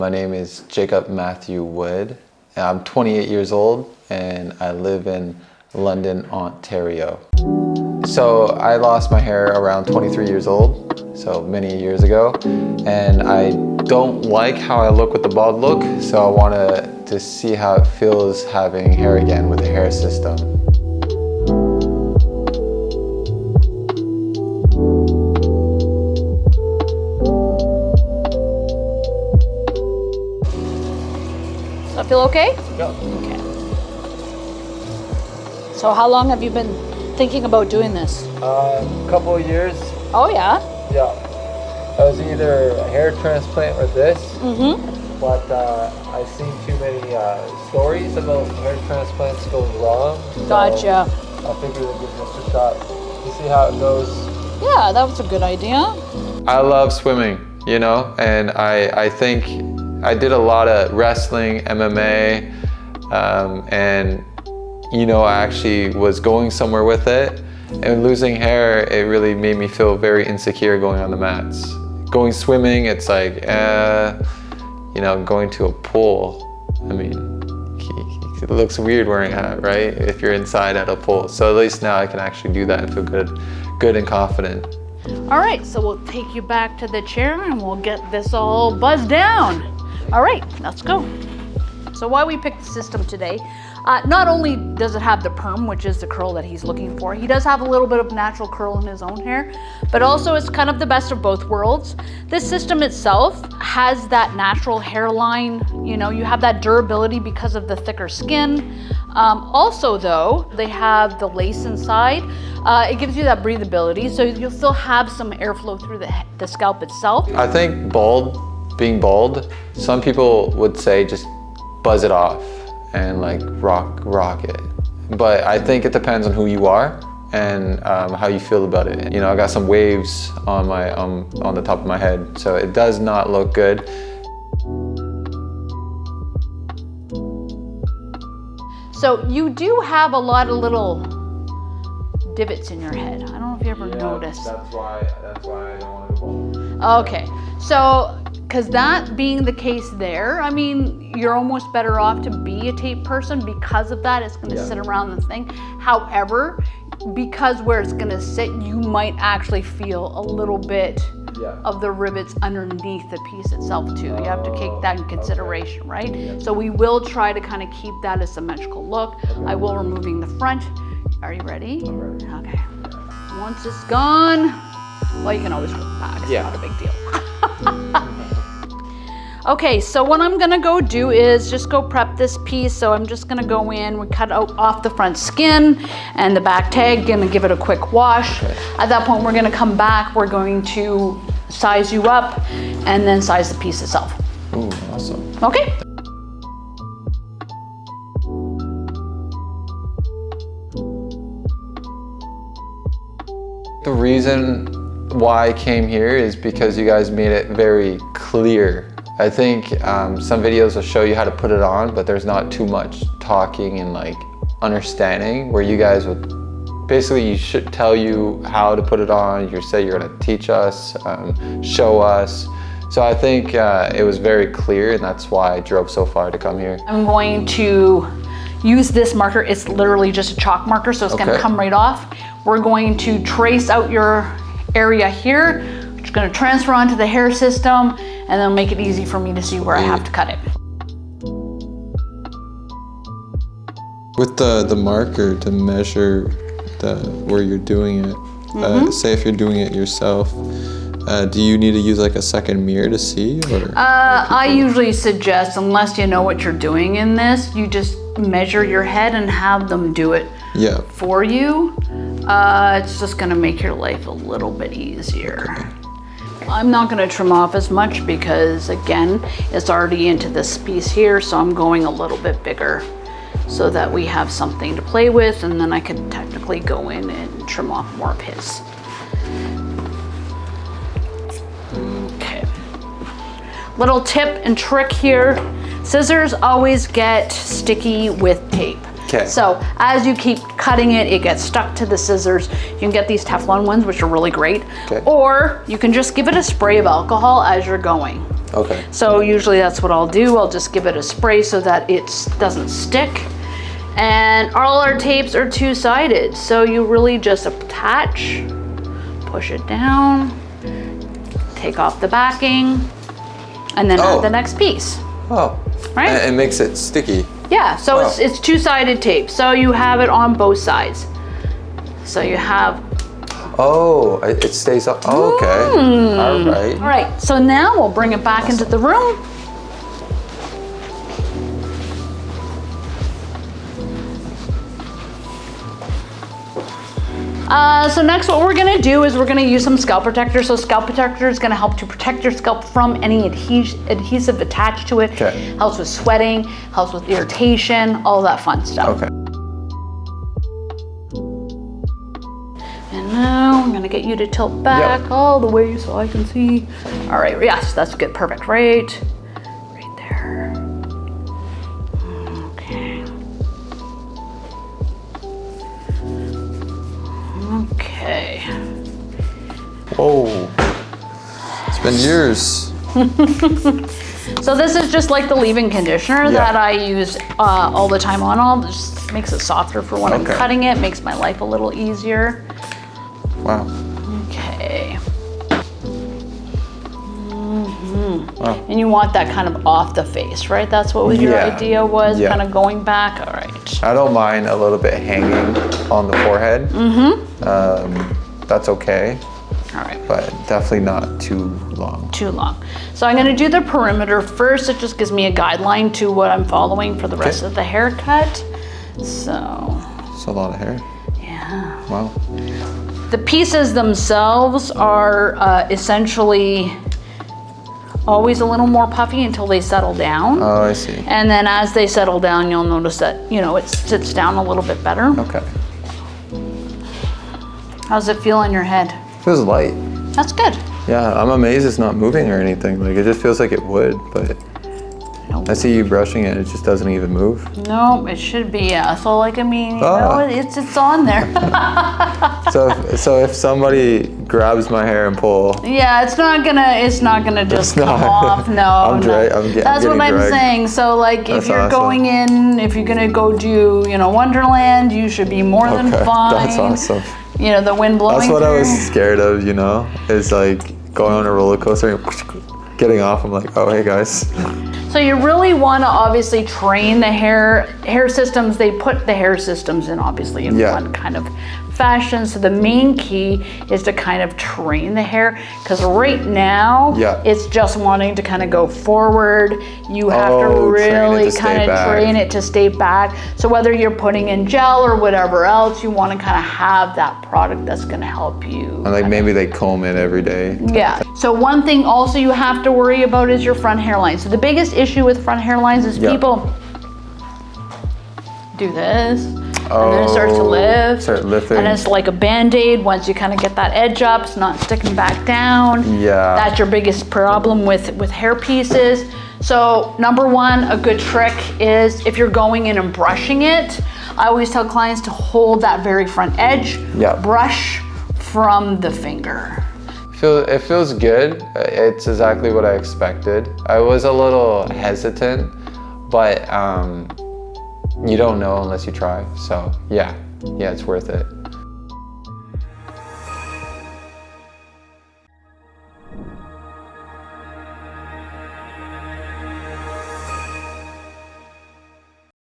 My name is Jacob Matthew Wood. I'm 28 years old and I live in London, Ontario. So I lost my hair around 23 years old, so many years ago, and I don't like how I look with the bald look, so I wanted to see how it feels having hair again with a hair system. Does that feel okay? Yeah. Okay. So how long have you been thinking about doing this? A couple of years. Oh yeah? Yeah. I was either a hair transplant or this, but I've seen too many stories about hair transplants going wrong. Gotcha. So I figured I'd give this a shot to see how it goes. Yeah, that was a good idea. I love swimming, you know, and I think I did a lot of wrestling, MMA, and you know, I actually was going somewhere with it, and losing hair, it really made me feel very insecure going on the mats. Going swimming, it's like, you know, going to a pool, I mean, it looks weird wearing a hat, right? If you're inside at a pool. So at least now I can actually do that and feel good and confident. All right, so we'll take you back to the chair and we'll get this all buzzed down. All right, let's go. So why we picked the system today, not only does it have the perm, which is the curl that he's looking for, he does have a little bit of natural curl in his own hair, but also it's kind of the best of both worlds. This system itself has that natural hairline, you know, you have that durability because of the thicker skin. Also though, they have the lace inside. It gives you that breathability, so you'll still have some airflow through the scalp itself. I think being bald, some people would say just buzz it off and like rock it. But I think it depends on who you are and how you feel about it. You know, I got some waves on my on the top of my head, so it does not look good. So you do have a lot of little divots in your head. I don't know if you ever noticed. That's why I don't want to go bald. Okay, so because that being the case there, I mean, you're almost better off to be a tape person because of that. It's going to sit around the thing. However, because where it's going to sit, you might actually feel a little bit of the rivets underneath the piece itself too. You have to take that in consideration, right? Yeah. So we will try to kind of keep that a symmetrical look. I will removing the front. Are you ready? I'm ready. Okay. Once it's gone, well, you can always put it back. It's not a big deal. Okay, so what I'm gonna go do is just go prep this piece. So I'm just gonna go in, we cut out off the front skin and the back tag, gonna give it a quick wash. Okay. At that point, we're gonna come back, we're going to size you up and then size the piece itself. Ooh, awesome. Okay. The reason why I came here is because you guys made it very clear. I think some videos will show you how to put it on, but there's not too much talking and like understanding, where you guys would basically, you should tell you how to put it on. You say you're gonna teach us, show us. So I think it was very clear, and that's why I drove so far to come here. I'm going to use this marker. It's literally just a chalk marker, so it's gonna come right off. We're going to trace out your area here, which is gonna transfer onto the hair system, and then make it easy for me to see where I have to cut it. With the marker to measure where you're doing it, say if you're doing it yourself, do you need to use like a second mirror to see? Or I usually suggest, unless you know what you're doing in this, you just measure your head and have them do it for you. It's just gonna make your life a little bit easier. Okay. I'm not gonna trim off as much because again, it's already into this piece here, so I'm going a little bit bigger so that we have something to play with, and then I can technically go in and trim off more of his. Okay. Little tip and trick here, scissors always get sticky with tape. Okay. So as you keep cutting it, it gets stuck to the scissors. You can get these Teflon ones, which are really great. Okay. Or you can just give it a spray of alcohol as you're going. Okay. So usually that's what I'll do. I'll just give it a spray so that it doesn't stick. And all our tapes are two-sided. So you really just attach, push it down, take off the backing, and then add the next piece. Oh. Right? And it makes it sticky. Yeah, so it's two-sided tape. So you have it on both sides. So you have... Oh, it stays up. Oh, okay. All right. All right, so now we'll bring it back into the room. So next what we're gonna do is we're gonna use some scalp protector. So scalp protector is gonna help to protect your scalp from any adhesive attached to it. Okay. Helps with sweating, helps with irritation, all that fun stuff. Okay. And now I'm gonna get you to tilt back all the way so I can see. All right, yes, that's good, perfect, right there. Okay. Okay. Whoa. It's been years. So this is just like the leave-in conditioner that I use all the time on all. Just makes it softer for when I'm cutting it, makes my life a little easier. Wow. Okay. Wow. And you want that kind of off the face, right? That's what your idea was, kind of going back. All right. I don't mind a little bit hanging on the forehead. That's okay. All right. But definitely not too long. Too long. So I'm gonna do the perimeter first. It just gives me a guideline to what I'm following for the rest of the haircut. So. It's a lot of hair. Yeah. Wow. The pieces themselves are essentially always a little more puffy until they settle down. Oh, I see. And then as they settle down, you'll notice that, you know, it sits down a little bit better. Okay. How's it feel in your head? Feels light. That's good. Yeah, I'm amazed it's not moving or anything. Like, it just feels like it would, but I see you brushing it, it just doesn't even move. No, it should be, yeah. So like, I mean, you know, it's on there. So if somebody grabs my hair and pull. Yeah, it's not gonna just come off. No, that's what I'm saying. So like, if you're going in, if you're gonna go do, you know, Wonderland, you should be more than fine. That's awesome. You know, the wind blowing. That's what I was scared of, you know, is like going on a roller coaster and getting off. I'm like, oh, hey guys. So you really want to obviously train the hair systems. They put the hair systems in obviously in one kind of fashion. So the main key is to kind of train the hair, because right now it's just wanting to kind of go forward. You have to really kind of train it to stay back. So whether you're putting in gel or whatever else, you want to kind of have that product that's going to help you. And like maybe they comb it every day. Yeah. So one thing also you have to worry about is your front hairline. So the biggest issue with front hairlines is people do this, and then it starts to lift. Start lifting. And it's like a Band-Aid. Once you kind of get that edge up, it's not sticking back down. Yeah. That's your biggest problem with hair pieces. So number one, a good trick is if you're going in and brushing it, I always tell clients to hold that very front edge, brush from the finger. It feels good. It's exactly what I expected. I was a little hesitant, but you don't know unless you try. So yeah, it's worth it.